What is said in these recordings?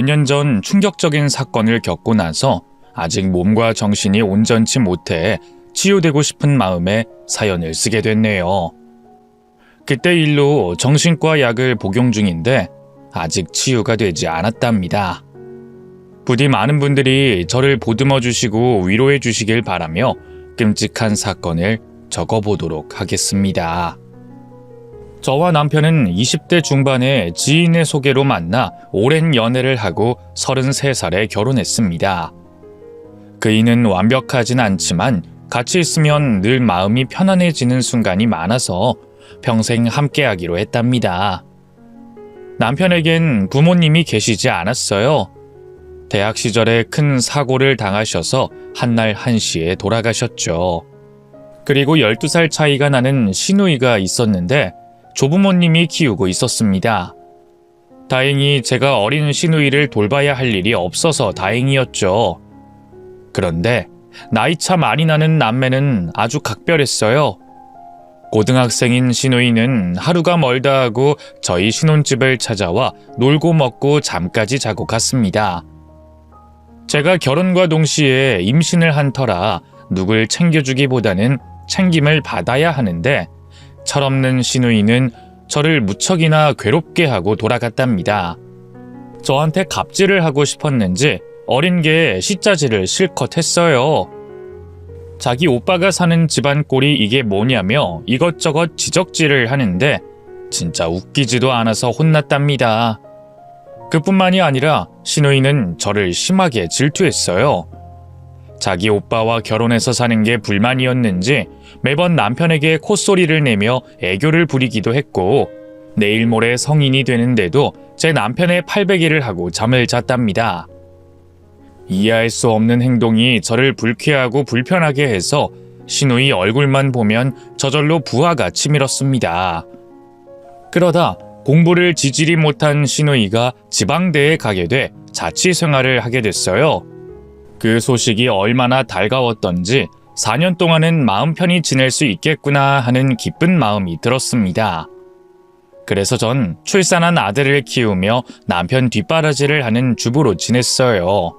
몇 년 전 충격적인 사건을 겪고 나서 아직 몸과 정신이 온전치 못해 치유되고 싶은 마음에 사연을 쓰게 됐네요. 그때 일로 정신과 약을 복용 중인데 아직 치유가 되지 않았답니다. 부디 많은 분들이 저를 보듬어 주시고 위로해 주시길 바라며 끔찍한 사건을 적어보도록 하겠습니다. 저와 남편은 20대 중반에 지인의 소개로 만나 오랜 연애를 하고 33살에 결혼했습니다. 그이는 완벽하진 않지만 같이 있으면 늘 마음이 편안해지는 순간이 많아서 평생 함께하기로 했답니다. 남편에겐 부모님이 계시지 않았어요. 대학 시절에 큰 사고를 당하셔서 한날 한시에 돌아가셨죠. 그리고 12살 차이가 나는 시누이가 있었는데 조부모님이 키우고 있었습니다. 다행히 제가 어린 시누이를 돌봐야 할 일이 없어서 다행이었죠. 그런데 나이차 많이 나는 남매는 아주 각별했어요. 고등학생인 시누이는 하루가 멀다 하고 저희 신혼집을 찾아와 놀고 먹고 잠까지 자고 갔습니다. 제가 결혼과 동시에 임신을 한 터라 누굴 챙겨주기보다는 챙김을 받아야 하는데 철없는 시누이는 저를 무척이나 괴롭게 하고 돌아갔답니다. 저한테 갑질을 하고 싶었는지 어린 게 시짜지를 실컷 했어요. 자기 오빠가 사는 집안 꼴이 이게 뭐냐며 이것저것 지적질을 하는데 진짜 웃기지도 않아서 혼났답니다. 그뿐만이 아니라 시누이는 저를 심하게 질투했어요. 자기 오빠와 결혼해서 사는 게 불만이었는지 매번 남편에게 콧소리를 내며 애교를 부리기도 했고 내일 모레 성인이 되는데도 제 남편의 팔베기를 하고 잠을 잤답니다. 이해할 수 없는 행동이 저를 불쾌하고 불편하게 해서 시누이 얼굴만 보면 저절로 부하가 치밀었습니다. 그러다 공부를 지지리 못한 시누이가 지방대에 가게 돼 자취 생활을 하게 됐어요. 그 소식이 얼마나 달가웠던지 4년 동안은 마음 편히 지낼 수 있겠구나 하는 기쁜 마음이 들었습니다. 그래서 전 출산한 아들을 키우며 남편 뒷바라지를 하는 주부로 지냈어요.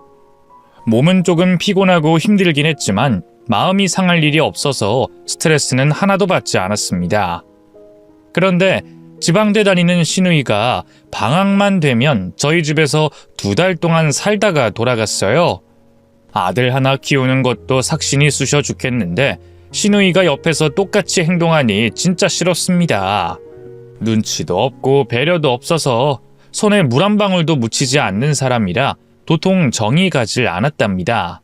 몸은 조금 피곤하고 힘들긴 했지만 마음이 상할 일이 없어서 스트레스는 하나도 받지 않았습니다. 그런데 지방대 다니는 시누이가 방학만 되면 저희 집에서 2달 동안 살다가 돌아갔어요. 아들 하나 키우는 것도 삭신이 쑤셔 죽겠는데 시누이가 옆에서 똑같이 행동하니 진짜 싫었습니다. 눈치도 없고 배려도 없어서 손에 물 한 방울도 묻히지 않는 사람이라 도통 정이 가질 않았답니다.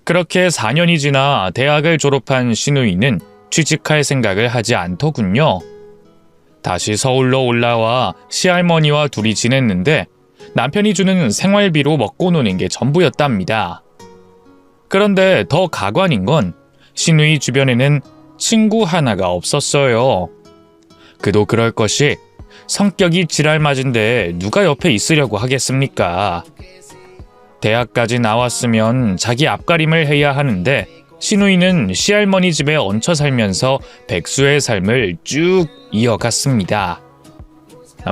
그렇게 4년이 지나 대학을 졸업한 시누이는 취직할 생각을 하지 않더군요. 다시 서울로 올라와 시할머니와 둘이 지냈는데 남편이 주는 생활비로 먹고 노는 게 전부였답니다. 그런데 더 가관인 건 시누이 주변에는 친구 하나가 없었어요. 그도 그럴 것이 성격이 지랄맞은데 누가 옆에 있으려고 하겠습니까? 대학까지 나왔으면 자기 앞가림을 해야 하는데 시누이는 시할머니 집에 얹혀 살면서 백수의 삶을 쭉 이어갔습니다.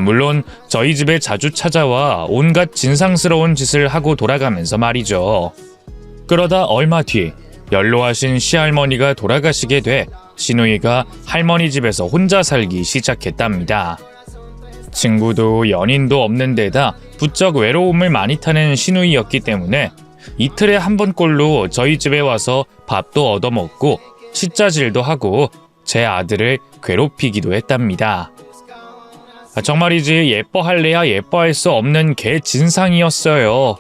물론 저희 집에 자주 찾아와 온갖 진상스러운 짓을 하고 돌아가면서 말이죠. 그러다 얼마 뒤 연로하신 시할머니가 돌아가시게 돼 시누이가 할머니 집에서 혼자 살기 시작했답니다. 친구도 연인도 없는 데다 부쩍 외로움을 많이 타는 시누이였기 때문에 이틀에 한 번꼴로 저희 집에 와서 밥도 얻어먹고 시짜질도 하고 제 아들을 괴롭히기도 했답니다. 정말이지 예뻐할래야 예뻐할 수 없는 개 진상이었어요.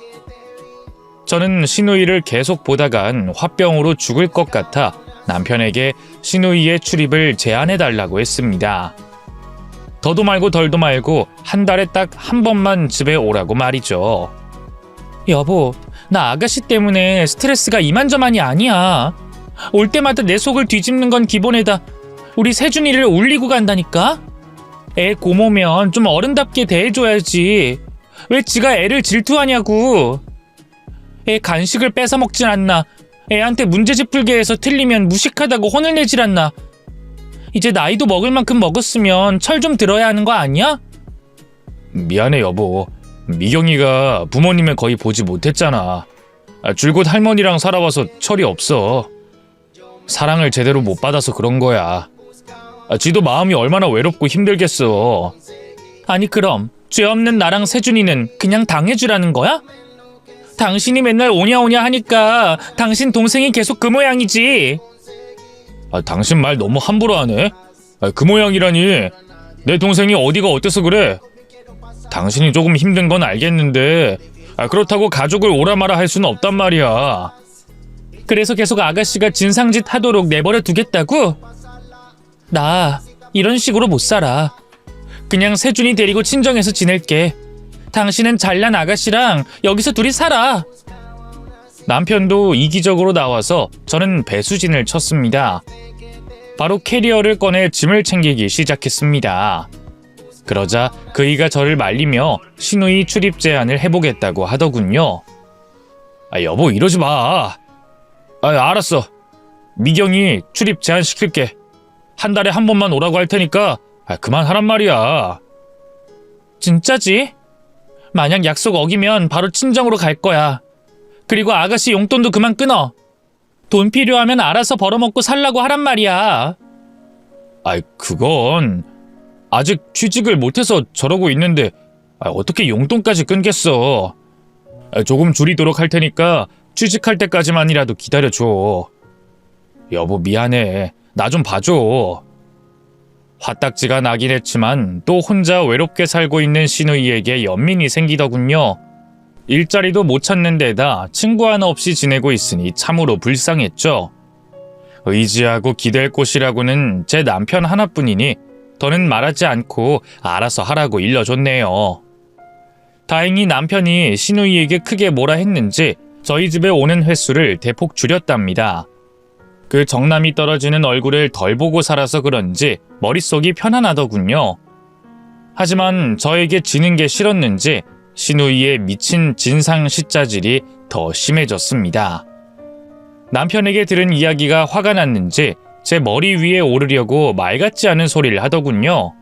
저는 시누이를 계속 보다간 화병으로 죽을 것 같아 남편에게 시누이의 출입을 제한해달라고 했습니다. 더도 말고 덜도 말고 한 달에 딱 한 번만 집에 오라고 말이죠. 여보, 나 아가씨 때문에 스트레스가 이만저만이 아니야. 올 때마다 내 속을 뒤집는 건 기본에다 우리 세준이를 울리고 간다니까? 애 고모면 좀 어른답게 대해줘야지. 왜 지가 애를 질투하냐고. 애 간식을 뺏어 먹진 않나. 애한테 문제집 풀게 해서 틀리면 무식하다고 혼을 내질 않나. 이제 나이도 먹을 만큼 먹었으면 철 좀 들어야 하는 거 아니야? 미안해 여보. 미경이가 부모님을 거의 보지 못했잖아. 줄곧 할머니랑 살아와서 철이 없어. 사랑을 제대로 못 받아서 그런 거야. 지도 마음이 얼마나 외롭고 힘들겠어. 아니 그럼 죄 없는 나랑 세준이는 그냥 당해주라는 거야? 당신이 맨날 오냐오냐 하니까 당신 동생이 계속 그 모양이지. 당신 말 너무 함부로 하네. 그 모양이라니. 내 동생이 어디가 어때서 그래? 당신이 조금 힘든 건 알겠는데 그렇다고 가족을 오라마라 할 수는 없단 말이야. 그래서 계속 아가씨가 진상짓 하도록 내버려 두겠다고? 나 이런 식으로 못 살아. 그냥 세준이 데리고 친정에서 지낼게. 당신은 잘난 아가씨랑 여기서 둘이 살아. 남편도 이기적으로 나와서 저는 배수진을 쳤습니다. 바로 캐리어를 꺼내 짐을 챙기기 시작했습니다. 그러자 그이가 저를 말리며 시누이 출입 제안을 해보겠다고 하더군요. 여보 이러지 마. 알았어. 미경이 출입 제안 시킬게. 한 달에 한 번만 오라고 할 테니까 그만하란 말이야. 진짜지? 만약 약속 어기면 바로 친정으로 갈 거야. 그리고 아가씨 용돈도 그만 끊어. 돈 필요하면 알아서 벌어먹고 살라고 하란 말이야. 그건 아직 취직을 못해서 저러고 있는데 어떻게 용돈까지 끊겠어. 조금 줄이도록 할 테니까 취직할 때까지만이라도 기다려줘. 여보 미안해. 나 좀 봐줘. 화딱지가 나긴 했지만 또 혼자 외롭게 살고 있는 시누이에게 연민이 생기더군요. 일자리도 못 찾는 데다 친구 하나 없이 지내고 있으니 참으로 불쌍했죠. 의지하고 기댈 곳이라고는 제 남편 하나뿐이니 더는 말하지 않고 알아서 하라고 일러줬네요. 다행히 남편이 시누이에게 크게 뭐라 했는지 저희 집에 오는 횟수를 대폭 줄였답니다. 그 정남이 떨어지는 얼굴을 덜 보고 살아서 그런지 머릿속이 편안하더군요. 하지만 저에게 지는 게 싫었는지 시누이의 미친 진상 시짜질이 더 심해졌습니다. 남편에게 들은 이야기가 화가 났는지 제 머리 위에 오르려고 말 같지 않은 소리를 하더군요.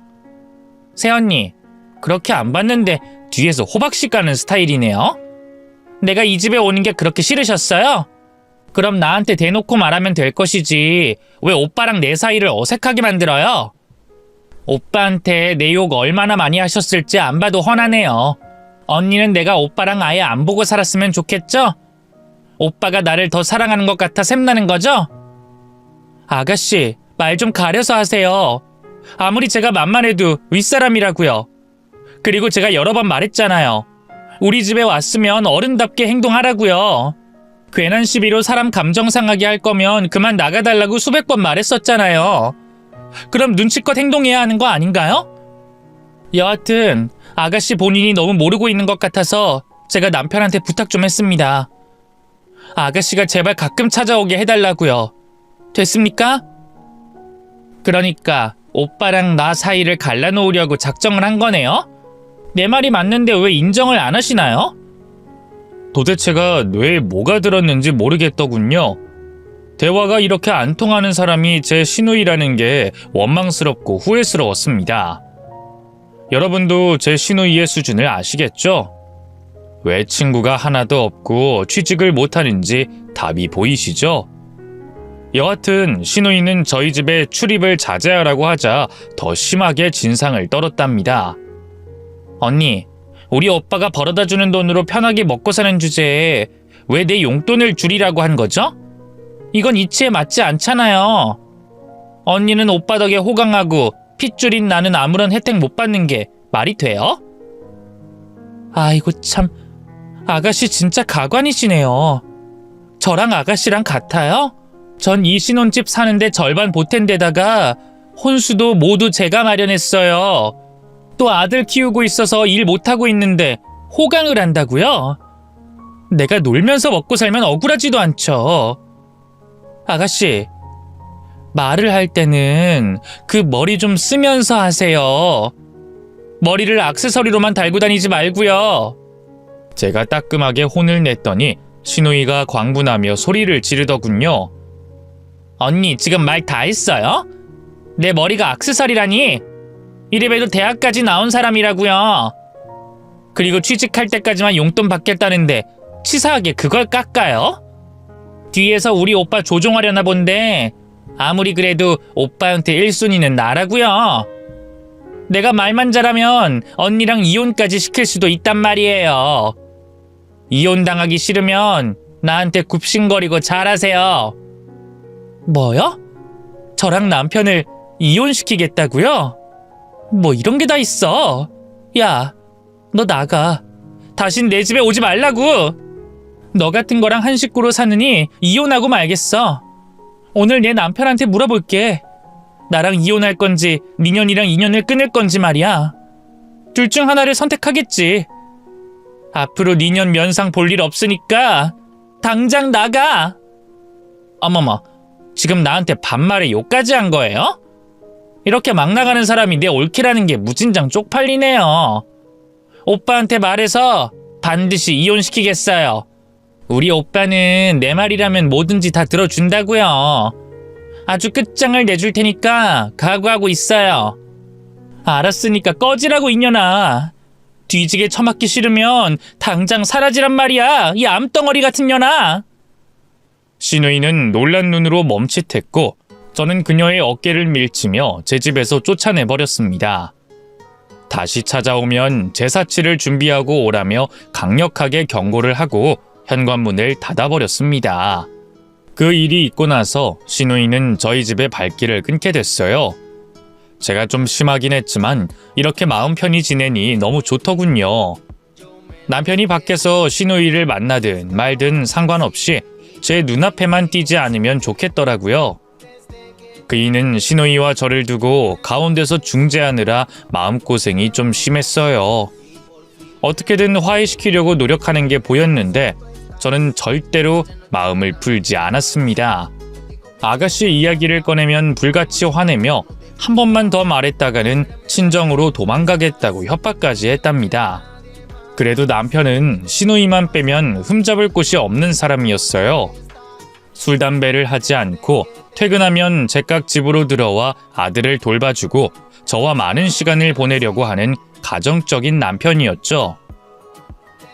새언니, 그렇게 안 봤는데 뒤에서 호박씨 까는 스타일이네요. 내가 이 집에 오는 게 그렇게 싫으셨어요? 그럼 나한테 대놓고 말하면 될 것이지 왜 오빠랑 내 사이를 어색하게 만들어요? 오빠한테 내 욕 얼마나 많이 하셨을지 안 봐도 훤하네요. 언니는 내가 오빠랑 아예 안 보고 살았으면 좋겠죠? 오빠가 나를 더 사랑하는 것 같아 샘나는 거죠? 아가씨, 말 좀 가려서 하세요. 아무리 제가 만만해도 윗사람이라고요. 그리고 제가 여러 번 말했잖아요. 우리 집에 왔으면 어른답게 행동하라고요. 괜한 시비로 사람 감정 상하게 할 거면 그만 나가달라고 수백 번 말했었잖아요. 그럼 눈치껏 행동해야 하는 거 아닌가요? 여하튼 아가씨 본인이 너무 모르고 있는 것 같아서 제가 남편한테 부탁 좀 했습니다. 아가씨가 제발 가끔 찾아오게 해달라고요. 됐습니까? 그러니까 오빠랑 나 사이를 갈라놓으려고 작정을 한 거네요? 내 말이 맞는데 왜 인정을 안 하시나요? 도대체가 뇌에 뭐가 들었는지 모르겠더군요. 대화가 이렇게 안 통하는 사람이 제 시누이라는 게 원망스럽고 후회스러웠습니다. 여러분도 제 시누이의 수준을 아시겠죠? 왜 친구가 하나도 없고 취직을 못하는지 답이 보이시죠? 여하튼 시누이는 저희 집에 출입을 자제하라고 하자 더 심하게 진상을 떨었답니다. 언니, 우리 오빠가 벌어다주는 돈으로 편하게 먹고 사는 주제에 왜 내 용돈을 줄이라고 한 거죠? 이건 이치에 맞지 않잖아요. 언니는 오빠 덕에 호강하고 핏줄인 나는 아무런 혜택 못 받는 게 말이 돼요? 아이고 참, 아가씨 진짜 가관이시네요. 저랑 아가씨랑 같아요? 전 이 신혼집 사는데 절반 보탠 데다가 혼수도 모두 제가 마련했어요. 또 아들 키우고 있어서 일 못하고 있는데 호강을 한다고요? 내가 놀면서 먹고 살면 억울하지도 않죠. 아가씨, 말을 할 때는 그 머리 좀 쓰면서 하세요. 머리를 액세서리로만 달고 다니지 말고요. 제가 따끔하게 혼을 냈더니 시누이가 광분하며 소리를 지르더군요. 언니, 지금 말 다 했어요? 내 머리가 액세서리라니? 이래봬도 대학까지 나온 사람이라고요. 그리고 취직할 때까지만 용돈 받겠다는데 치사하게 그걸 깎아요? 뒤에서 우리 오빠 조종하려나 본데 아무리 그래도 오빠한테 1순위는 나라고요. 내가 말만 잘하면 언니랑 이혼까지 시킬 수도 있단 말이에요. 이혼 당하기 싫으면 나한테 굽신거리고 잘하세요. 뭐요? 저랑 남편을 이혼시키겠다고요? 뭐 이런 게 다 있어. 야, 너 나가. 다신 내 집에 오지 말라고. 너 같은 거랑 한 식구로 사느니 이혼하고 말겠어. 오늘 내 남편한테 물어볼게. 나랑 이혼할 건지 니년이랑 인연을 끊을 건지 말이야. 둘 중 하나를 선택하겠지. 앞으로 니년 면상 볼 일 없으니까 당장 나가. 어머머, 지금 나한테 반말에 욕까지 한 거예요? 이렇게 막 나가는 사람이 내 올케라는 게 무진장 쪽팔리네요. 오빠한테 말해서 반드시 이혼시키겠어요. 우리 오빠는 내 말이라면 뭐든지 다 들어준다고요. 아주 끝장을 내줄 테니까 각오하고 있어요. 알았으니까 꺼지라고 이년아. 뒤지게 처맞기 싫으면 당장 사라지란 말이야, 이 암덩어리 같은 년아. 신우이는 놀란 눈으로 멈칫했고 저는 그녀의 어깨를 밀치며 제 집에서 쫓아내버렸습니다. 다시 찾아오면 제사치를 준비하고 오라며 강력하게 경고를 하고 현관문을 닫아버렸습니다. 그 일이 있고 나서 신우이는 저희 집에 발길을 끊게 됐어요. 제가 좀 심하긴 했지만 이렇게 마음 편히 지내니 너무 좋더군요. 남편이 밖에서 신우이를 만나든 말든 상관없이 제 눈앞에만 띄지 않으면 좋겠더라고요. 그이는 신우이와 저를 두고 가운데서 중재하느라 마음고생이 좀 심했어요. 어떻게든 화해시키려고 노력하는 게 보였는데 저는 절대로 마음을 풀지 않았습니다. 아가씨 이야기를 꺼내면 불같이 화내며 한 번만 더 말했다가는 친정으로 도망가겠다고 협박까지 했답니다. 그래도 남편은 신우이만 빼면 흠잡을 곳이 없는 사람이었어요. 술, 담배를 하지 않고 퇴근하면 제깍 집으로 들어와 아들을 돌봐주고 저와 많은 시간을 보내려고 하는 가정적인 남편이었죠.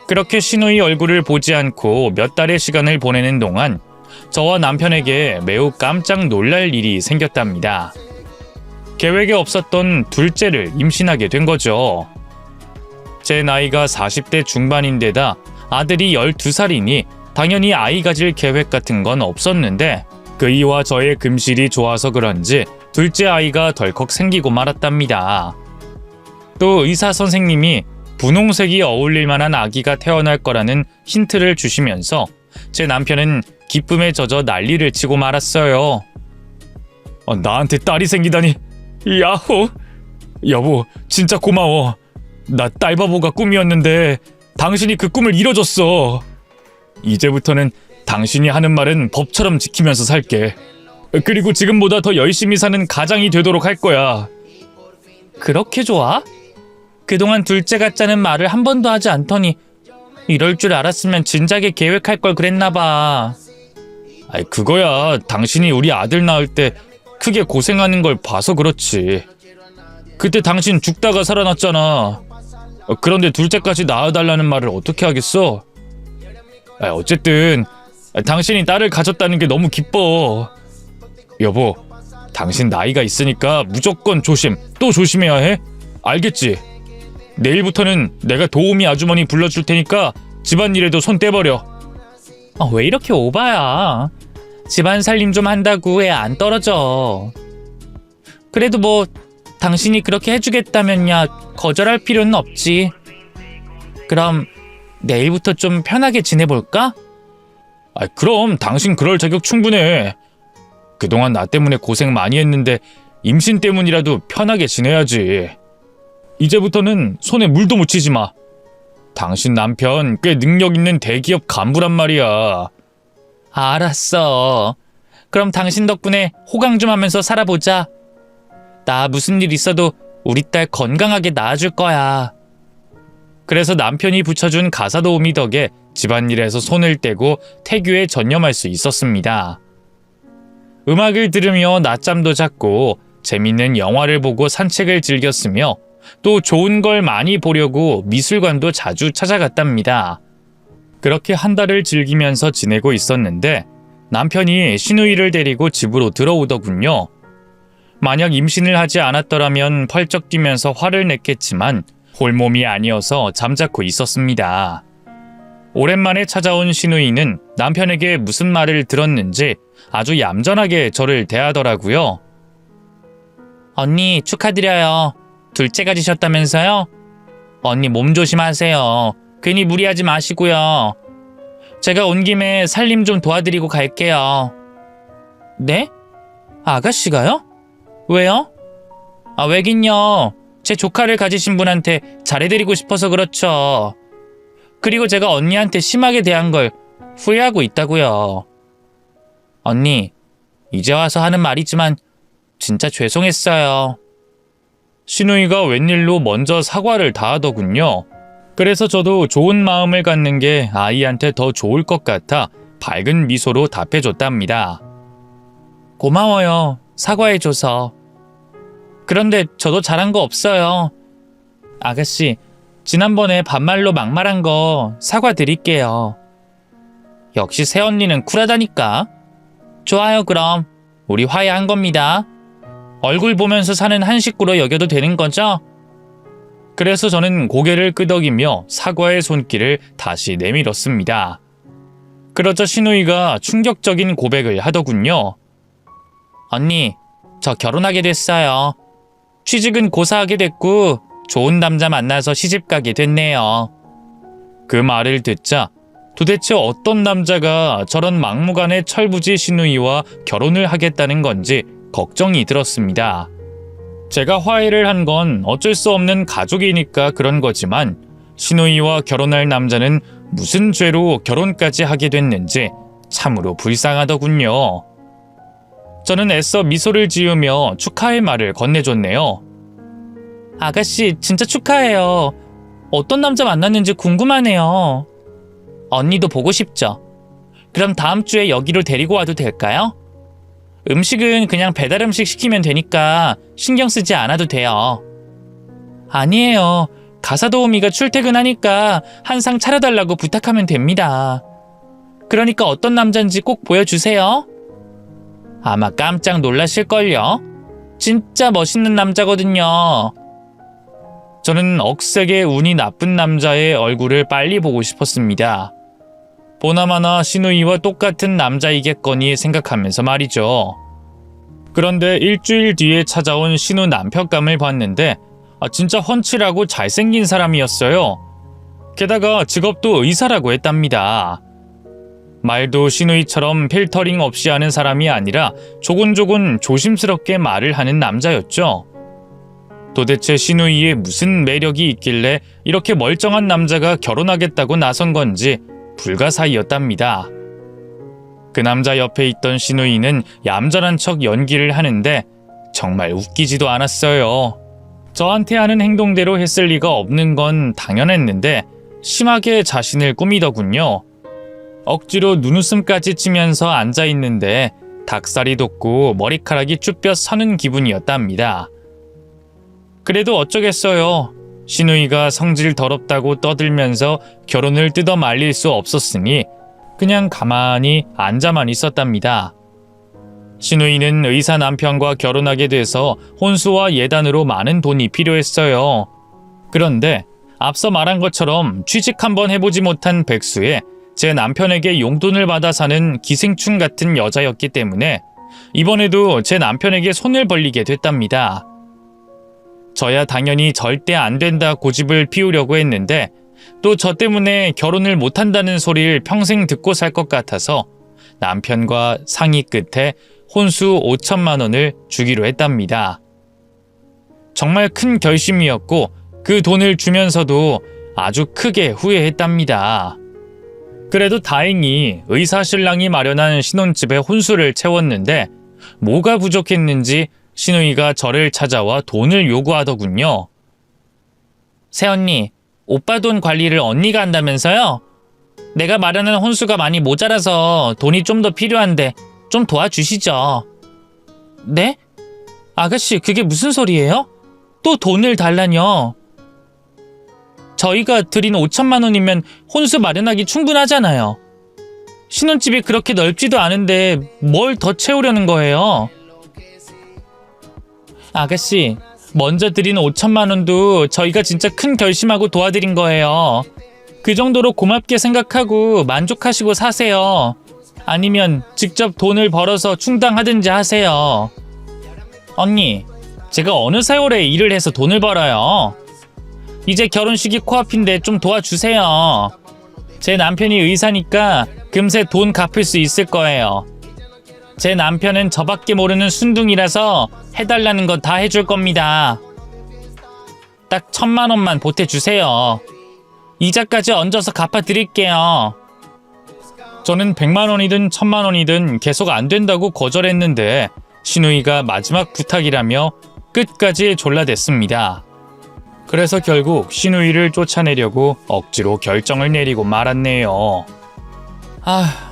그렇게 신우이 얼굴을 보지 않고 몇 달의 시간을 보내는 동안 저와 남편에게 매우 깜짝 놀랄 일이 생겼답니다. 계획에 없었던 둘째를 임신하게 된 거죠. 제 나이가 40대 중반인데다 아들이 12살이니 당연히 아이 가질 계획 같은 건 없었는데 그이와 저의 금실이 좋아서 그런지 둘째 아이가 덜컥 생기고 말았답니다. 또 의사 선생님이 분홍색이 어울릴 만한 아기가 태어날 거라는 힌트를 주시면서 제 남편은 기쁨에 젖어 난리를 치고 말았어요. 나한테 딸이 생기다니, 야호! 여보, 진짜 고마워. 나 딸바보가 꿈이었는데 당신이 그 꿈을 이뤄줬어. 이제부터는 당신이 하는 말은 법처럼 지키면서 살게. 그리고 지금보다 더 열심히 사는 가장이 되도록 할 거야. 그렇게 좋아? 그동안 둘째가 짜는 말을 한 번도 하지 않더니 이럴 줄 알았으면 진작에 계획할 걸 그랬나 봐. 그거야 당신이 우리 아들 낳을 때 크게 고생하는 걸 봐서 그렇지. 그때 당신 죽다가 살아났잖아. 그런데 둘째까지 낳아달라는 말을 어떻게 하겠어? 어쨌든 당신이 딸을 가졌다는 게 너무 기뻐. 여보, 당신 나이가 있으니까 무조건 조심, 또 조심해야 해. 알겠지? 내일부터는 내가 도우미 아주머니 불러줄 테니까 집안일에도 손 떼버려. 왜 이렇게 오바야? 집안 살림 좀 한다고 애 안 떨어져. 그래도 뭐 당신이 그렇게 해주겠다면야 거절할 필요는 없지. 그럼 내일부터 좀 편하게 지내볼까? 그럼 당신 그럴 자격 충분해. 그동안 나 때문에 고생 많이 했는데 임신 때문이라도 편하게 지내야지. 이제부터는 손에 물도 묻히지 마. 당신 남편 꽤 능력 있는 대기업 간부란 말이야. 알았어. 그럼 당신 덕분에 호강 좀 하면서 살아보자. 나 무슨 일 있어도 우리 딸 건강하게 낳아줄 거야. 그래서 남편이 붙여준 가사도우미 덕에 집안일에서 손을 떼고 태교에 전념할 수 있었습니다. 음악을 들으며 낮잠도 잤고 재밌는 영화를 보고 산책을 즐겼으며 또 좋은 걸 많이 보려고 미술관도 자주 찾아갔답니다. 그렇게 한 달을 즐기면서 지내고 있었는데 남편이 시누이를 데리고 집으로 들어오더군요. 만약 임신을 하지 않았더라면 펄쩍 뛰면서 화를 냈겠지만 홀몸이 아니어서 잠자코 있었습니다. 오랜만에 찾아온 시누이는 남편에게 무슨 말을 들었는지 아주 얌전하게 저를 대하더라고요. 언니 축하드려요. 둘째 가지셨다면서요? 언니 몸 조심하세요. 괜히 무리하지 마시고요. 제가 온 김에 살림 좀 도와드리고 갈게요. 네? 아가씨가요? 왜요? 왜긴요. 제 조카를 가지신 분한테 잘해드리고 싶어서 그렇죠. 그리고 제가 언니한테 심하게 대한 걸 후회하고 있다고요. 언니, 이제 와서 하는 말이지만 진짜 죄송했어요. 시누이가 웬일로 먼저 사과를 다 하더군요. 그래서 저도 좋은 마음을 갖는 게 아이한테 더 좋을 것 같아 밝은 미소로 답해줬답니다. 고마워요. 사과해줘서. 그런데 저도 잘한 거 없어요. 아가씨, 지난번에 반말로 막말한 거 사과드릴게요. 역시 새언니는 쿨하다니까. 좋아요, 그럼. 우리 화해한 겁니다. 얼굴 보면서 사는 한 식구로 여겨도 되는 거죠? 그래서 저는 고개를 끄덕이며 사과의 손길을 다시 내밀었습니다. 그러자 시누이가 충격적인 고백을 하더군요. 언니, 저 결혼하게 됐어요. 취직은 고사하게 됐고 좋은 남자 만나서 시집가게 됐네요. 그 말을 듣자 도대체 어떤 남자가 저런 막무가내 철부지 시누이와 결혼을 하겠다는 건지 걱정이 들었습니다. 제가 화해를 한 건 어쩔 수 없는 가족이니까 그런 거지만 시누이와 결혼할 남자는 무슨 죄로 결혼까지 하게 됐는지 참으로 불쌍하더군요. 저는 애써 미소를 지으며 축하의 말을 건네줬네요. 아가씨, 진짜 축하해요. 어떤 남자 만났는지 궁금하네요. 언니도 보고 싶죠? 그럼 다음 주에 여기로 데리고 와도 될까요? 음식은 그냥 배달 음식 시키면 되니까 신경 쓰지 않아도 돼요. 아니에요. 가사도우미가 출퇴근하니까 한 상 차려달라고 부탁하면 됩니다. 그러니까 어떤 남잔지 꼭 보여주세요. 아마 깜짝 놀라실걸요? 진짜 멋있는 남자거든요. 저는 억세게 운이 나쁜 남자의 얼굴을 빨리 보고 싶었습니다. 보나마나 시누이와 똑같은 남자이겠거니 생각하면서 말이죠. 그런데 일주일 뒤에 찾아온 신우 남편감을 봤는데 진짜 훤칠하고 잘생긴 사람이었어요. 게다가 직업도 의사라고 했답니다. 말도 시누이처럼 필터링 없이 하는 사람이 아니라 조곤조곤 조심스럽게 말을 하는 남자였죠. 도대체 시누이에 무슨 매력이 있길래 이렇게 멀쩡한 남자가 결혼하겠다고 나선 건지 불가사의였답니다. 그 남자 옆에 있던 시누이는 얌전한 척 연기를 하는데 정말 웃기지도 않았어요. 저한테 하는 행동대로 했을 리가 없는 건 당연했는데 심하게 자신을 꾸미더군요. 억지로 눈웃음까지 치면서 앉아있는데 닭살이 돋고 머리카락이 쭈뼛 서는 기분이었답니다. 그래도 어쩌겠어요. 시누이가 성질 더럽다고 떠들면서 결혼을 뜯어 말릴 수 없었으니 그냥 가만히 앉아만 있었답니다. 시누이는 의사 남편과 결혼하게 돼서 혼수와 예단으로 많은 돈이 필요했어요. 그런데 앞서 말한 것처럼 취직 한번 해보지 못한 백수에 제 남편에게 용돈을 받아 사는 기생충 같은 여자였기 때문에 이번에도 제 남편에게 손을 벌리게 됐답니다. 저야 당연히 절대 안 된다 고집을 피우려고 했는데 또 저 때문에 결혼을 못한다는 소리를 평생 듣고 살 것 같아서 남편과 상의 끝에 혼수 5천만 원을 주기로 했답니다. 정말 큰 결심이었고 그 돈을 주면서도 아주 크게 후회했답니다. 그래도 다행히 의사 신랑이 마련한 신혼집에 혼수를 채웠는데 뭐가 부족했는지 시누이가 저를 찾아와 돈을 요구하더군요. 새언니, 오빠 돈 관리를 언니가 한다면서요? 내가 마련한 혼수가 많이 모자라서 돈이 좀 더 필요한데 좀 도와주시죠. 네? 아가씨, 그게 무슨 소리예요? 또 돈을 달라뇨. 저희가 드린 5천만 원이면 혼수 마련하기 충분하잖아요. 신혼집이 그렇게 넓지도 않은데 뭘 더 채우려는 거예요? 아가씨, 먼저 드린 5천만 원도 저희가 진짜 큰 결심하고 도와드린 거예요. 그 정도로 고맙게 생각하고 만족하시고 사세요. 아니면 직접 돈을 벌어서 충당하든지 하세요. 언니, 제가 어느 세월에 일을 해서 돈을 벌어요? 이제 결혼식이 코앞인데 좀 도와주세요. 제 남편이 의사니까 금세 돈 갚을 수 있을 거예요. 제 남편은 저밖에 모르는 순둥이라서 해달라는 거 다 해줄 겁니다. 딱 1,000만 원만 보태주세요. 이자까지 얹어서 갚아드릴게요. 저는 100만 원이든 1,000만 원이든 계속 안 된다고 거절했는데 신우이가 마지막 부탁이라며 끝까지 졸라댔습니다. 그래서 결국 신우이를 쫓아내려고 억지로 결정을 내리고 말았네요.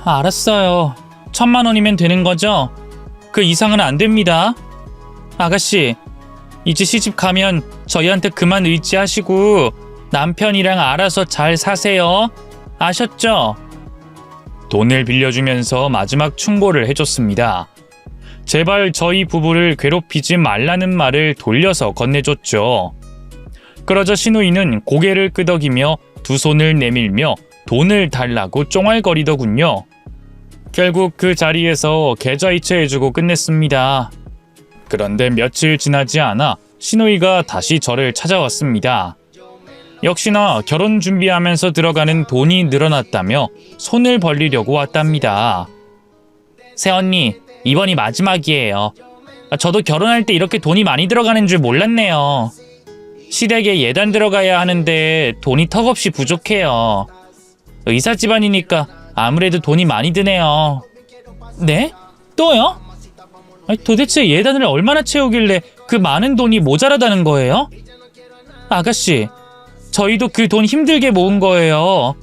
알았어요. 1,000만 원이면 되는 거죠? 그 이상은 안 됩니다. 아가씨, 이제 시집 가면 저희한테 그만 의지하시고 남편이랑 알아서 잘 사세요. 아셨죠? 돈을 빌려주면서 마지막 충고를 해줬습니다. 제발 저희 부부를 괴롭히지 말라는 말을 돌려서 건네줬죠. 그러자 신우이는 고개를 끄덕이며 두 손을 내밀며 돈을 달라고 쫑알거리더군요. 결국 그 자리에서 계좌이체해주고 끝냈습니다. 그런데 며칠 지나지 않아 신우이가 다시 저를 찾아왔습니다. 역시나 결혼 준비하면서 들어가는 돈이 늘어났다며 손을 벌리려고 왔답니다. 새언니, 이번이 마지막이에요. 저도 결혼할 때 이렇게 돈이 많이 들어가는 줄 몰랐네요. 시댁에 예단 들어가야 하는데 돈이 턱없이 부족해요. 의사 집안이니까 아무래도 돈이 많이 드네요. 네? 또요? 도대체 예단을 얼마나 채우길래 그 많은 돈이 모자라다는 거예요? 아가씨, 저희도 그 돈 힘들게 모은 거예요.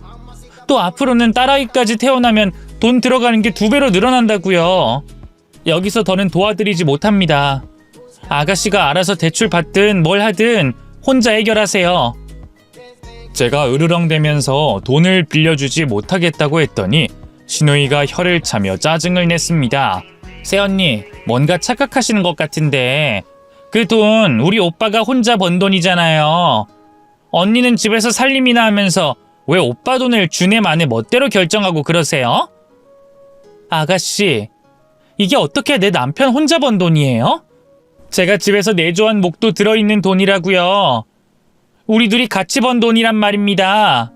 또 앞으로는 딸아이까지 태어나면 돈 들어가는 게 2배로 늘어난다고요. 여기서 더는 도와드리지 못합니다. 아가씨가 알아서 대출 받든 뭘 하든 혼자 해결하세요. 제가 으르렁대면서 돈을 빌려주지 못하겠다고 했더니 신우이가 혀를 차며 짜증을 냈습니다. 새언니, 뭔가 착각하시는 것 같은데 그 돈 우리 오빠가 혼자 번 돈이잖아요. 언니는 집에서 살림이나 하면서 왜 오빠 돈을 주네 마네 멋대로 결정하고 그러세요? 아가씨, 이게 어떻게 내 남편 혼자 번 돈이에요? 제가 집에서 내조한 목도 들어있는 돈이라고요. 우리 둘이 같이 번 돈이란 말입니다.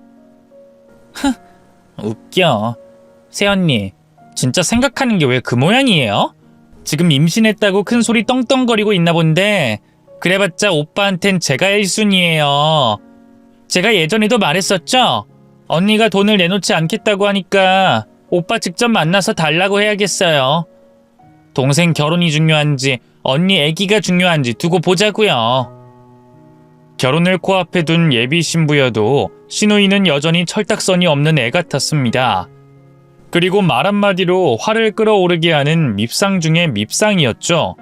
웃겨. 새언니, 진짜 생각하는 게 왜 그 모양이에요? 지금 임신했다고 큰 소리 떵떵거리고 있나 본데 그래봤자 오빠한텐 제가 1순위예요. 제가 예전에도 말했었죠? 언니가 돈을 내놓지 않겠다고 하니까 오빠 직접 만나서 달라고 해야겠어요. 동생 결혼이 중요한지 언니 아기가 중요한지 두고 보자고요. 결혼을 코앞에 둔 예비 신부여도 신우이는 여전히 철딱선이 없는 애 같았습니다. 그리고 말 한마디로 화를 끌어오르게 하는 밉상 중의 밉상이었죠.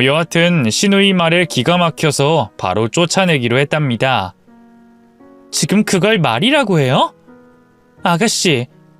여하튼 신우이 말에 기가 막혀서 바로 쫓아내기로 했답니다. 지금 그걸 말이라고 해요? 아가씨,